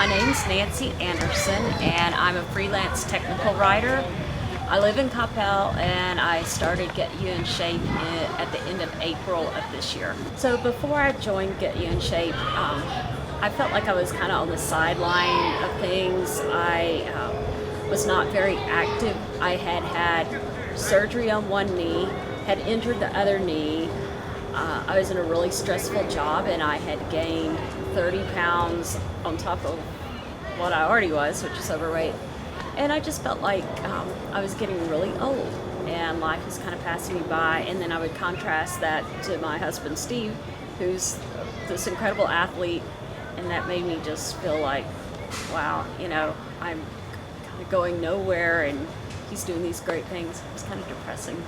My name's Nancy Anderson, and I'm a freelance technical writer. I live in Coppell, and I started Get You in Shape at the end of April of this year. So before I joined Get You in Shape, I felt like I was kind of on the sideline of things. I was not very active. I had had surgery on one knee, had injured the other knee. I was in a really stressful job, and I had gained 30 pounds on top of what I already was, which is overweight. And I just felt like I was getting really old, and life was kind of passing me by. And then I would contrast that to my husband, Steve, who's this incredible athlete, and that made me just feel like, wow, I'm kind of going nowhere, and he's doing these great things. It was kind of depressing.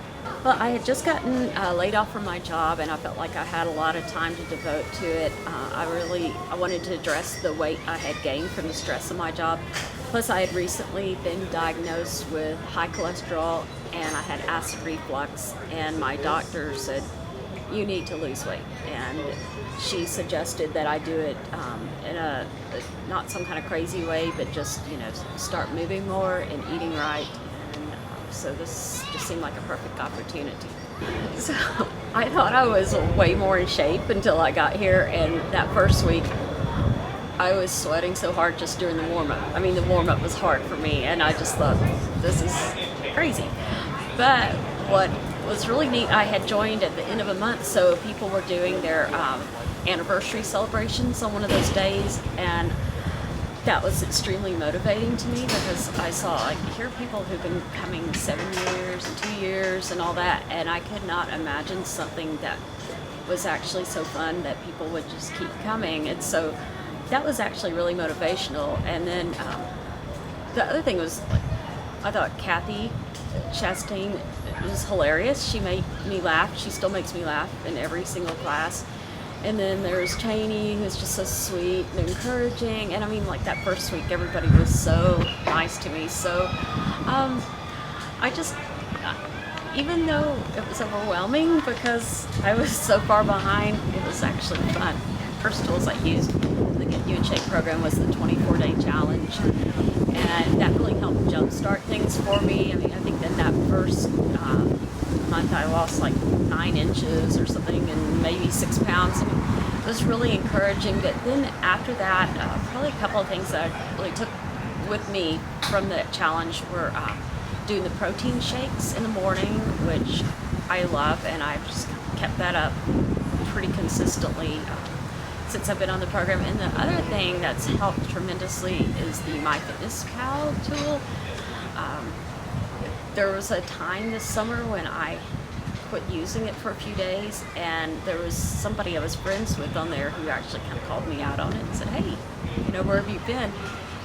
Well, I had just gotten laid off from my job, and I felt like I had a lot of time to devote to it. I wanted to address the weight I had gained from the stress of my job. Plus, I had recently been diagnosed with high cholesterol, and I had acid reflux, and my doctor said, you need to lose weight. And she suggested that I do it in a not some kind of crazy way, but just, start moving more and eating right. So this just seemed like a perfect opportunity. So I thought I was way more in shape until I got here, and that first week I was sweating so hard just during the warm-up. I mean, the warm-up was hard for me, and I just thought, this is crazy. But what was really neat, I had joined at the end of a month, so people were doing their anniversary celebrations on one of those days, and that was extremely motivating to me because I saw, here are people who've been coming 7 years and 2 years and all that, and I could not imagine something that was actually so fun that people would just keep coming. And so that was actually really motivational. And then the other thing was, I thought Kathy Chastain was hilarious. She made me laugh. She still makes me laugh in every single class. And then there's Cheney, who's just so sweet and encouraging. And I mean, that first week, everybody was so nice to me. So even though it was overwhelming because I was so far behind, it was actually fun. First tools I used in the Get You in Shape program was the 24-day challenge. And that really helped jumpstart things for me. I mean, I think that first month I lost 9 inches or something, and maybe 6 pounds. I mean, it was really encouraging. But then after that, probably a couple of things that I really took with me from the challenge were doing the protein shakes in the morning, which I love, and I've just kept that up pretty consistently since I've been on the program. And the other thing that's helped tremendously is the MyFitnessPal tool. There was a time this summer when I quit using it for a few days, and there was somebody I was friends with on there who actually kind of called me out on it and said, hey, where have you been?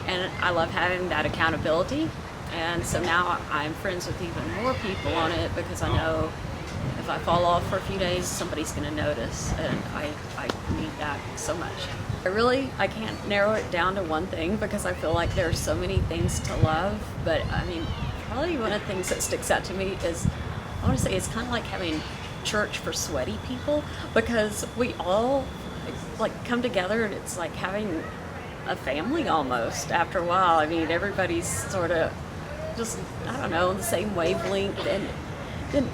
And I love having that accountability, and so now I'm friends with even more people on it because I know if I fall off for a few days, somebody's going to notice, and I need that so much. I can't narrow it down to one thing because I feel like there are so many things to love, but I mean, probably one of the things that sticks out to me is, I want to say it's kind of like having church for sweaty people, because we all come together, and it's like having a family almost after a while. I mean, everybody's sort of just, I don't know, on the same wavelength, and then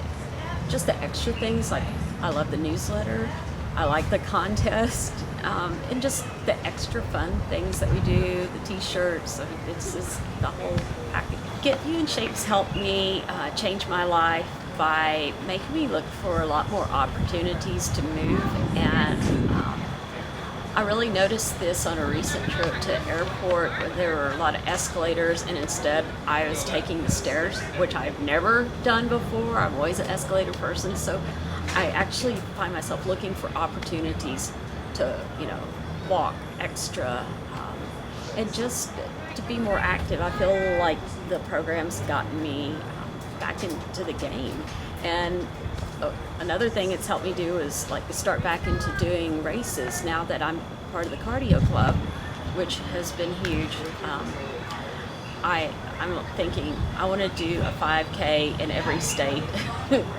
just the extra things, I love the newsletter, I like the contest, and just the extra fun things that we do, the t-shirts. I mean, it's just the whole package. Get You in Shape's helped me change my life by making me look for a lot more opportunities to move, and I really noticed this on a recent trip to the airport where there were a lot of escalators, and instead I was taking the stairs, which I've never done before. I'm always an escalator person, so I actually find myself looking for opportunities to, walk extra, and just to be more active. I feel like the program's gotten me back into the game. And another thing it's helped me do is start back into doing races now that I'm part of the cardio club, which has been huge. I'm thinking I want to do a 5K in every state.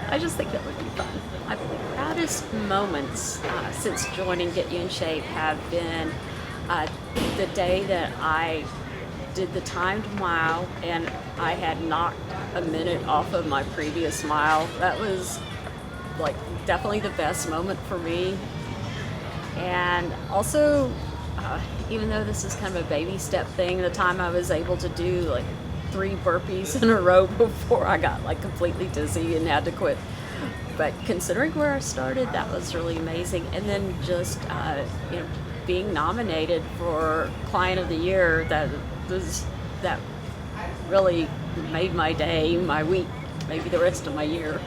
I just think that would be fun. My proudest moments since joining Get You in Shape have been Uh, the day that I did the timed mile and I had knocked a minute off of my previous mile, that was like definitely the best moment for me. And also, even though this is kind of a baby step thing, the time I was able to do like 3 burpees in a row before I got like completely dizzy and had to quit. But considering where I started, that was really amazing. And then just being nominated for Client of the Year, that really made my day, my week, maybe the rest of my year.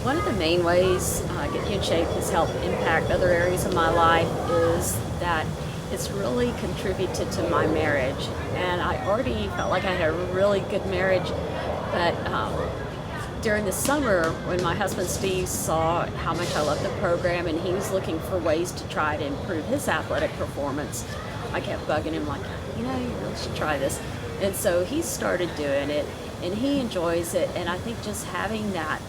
One of the main ways Get You in Shape has helped impact other areas of my life is that it's really contributed to my marriage. And I already felt like I had a really good marriage, but during the summer when my husband Steve saw how much I loved the program and he was looking for ways to try to improve his athletic performance, I kept bugging him like, you really should try this. And so he started doing it and he enjoys it, and I think just having that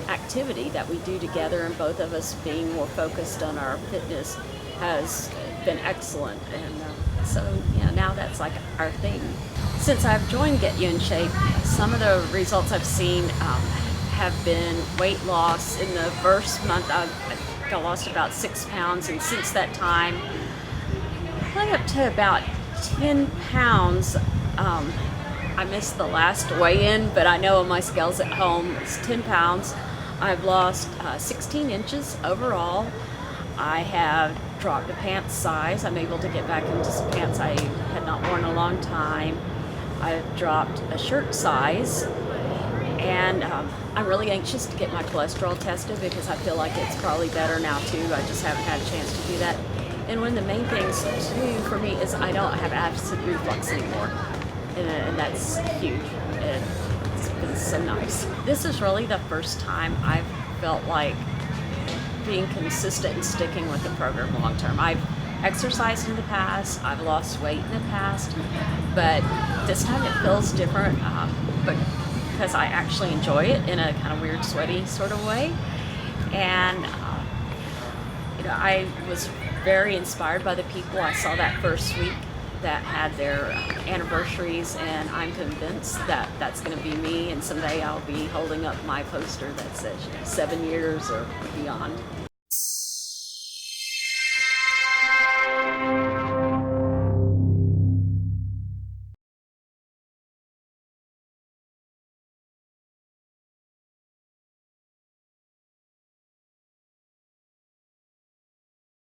activity that we do together and both of us being more focused on our fitness has been excellent. And so now that's like our thing. Since I've joined Get You in Shape, some of the results I've seen have been weight loss. In the first month I lost about 6 pounds, and since that time I'm up to about 10 pounds. I missed the last weigh-in, but I know on my scales at home it's 10 pounds. I've lost 16 inches overall. I have dropped a pants size. I'm able to get back into some pants I had not worn in a long time. I've dropped a shirt size, and I'm really anxious to get my cholesterol tested because I feel like it's probably better now too. I just haven't had a chance to do that. And one of the main things too for me is I don't have acid reflux anymore. And that's huge. And it's been so nice. This is really the first time I've felt like being consistent and sticking with the program long term. I've exercised in the past, I've lost weight in the past, but this time it feels different but because I actually enjoy it in a kind of weird, sweaty sort of way. And I was very inspired by the people I saw that first week that had their anniversaries, and I'm convinced that that's going to be me, and someday I'll be holding up my poster that says 7 years or beyond.